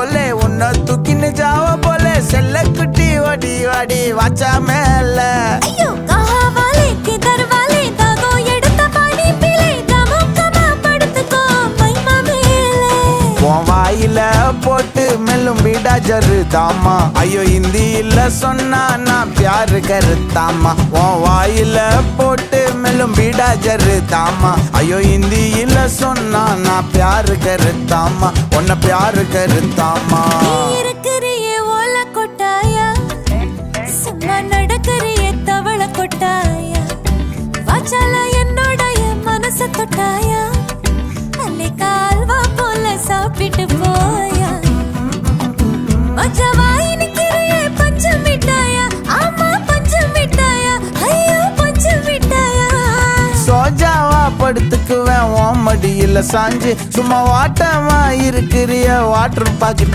போலே உன்னை தூக்கின்னு ஜாவ போலே செல்ல குட்டி ஓடி வாடி வாச்சா மேல ஐயோ கஹாவாலே கிதர்வாலே தாகோ எடுத்த பாடி பிளே கமக்கமா படுத்துக்கோ மைமா மேலே உன் வாயில போட்டு மெல்லும் பீடா ஜரு தாமா ஐயோ ஹிந்தியில சொன்னா நான் பியாரு கருத்தாமா உன் வாயில போட்டு மெல்லும் பீடா ஜரு தாமா ஐயோ ஹிந்தியில சொன்னா நான் பியாரு கருத்தாமா உன்னை பியாரு கருத்தாமா நீ இருக்கிறியே ஓல கொட்டாயா சும்மா நடக்கிறியே தவள கொட்டாயா வாச்சால என்னோடைய மனச தொட்டாயா அல்லே கால்வா போல சாப்பிட்டு போயா மஜவா இனிக்கிறியே பஞ்சு மிட்டாயா ஆமா பஞ்சு மிட்டாயா ஐயோ பஞ்சு மிட்டாயா சோஜாவா படுத்துக்குவேன் உன் மடியில சாஞ்சு சும்மா வாட்டமா இருக்கிறிய வாட்டர் பாக்கெட்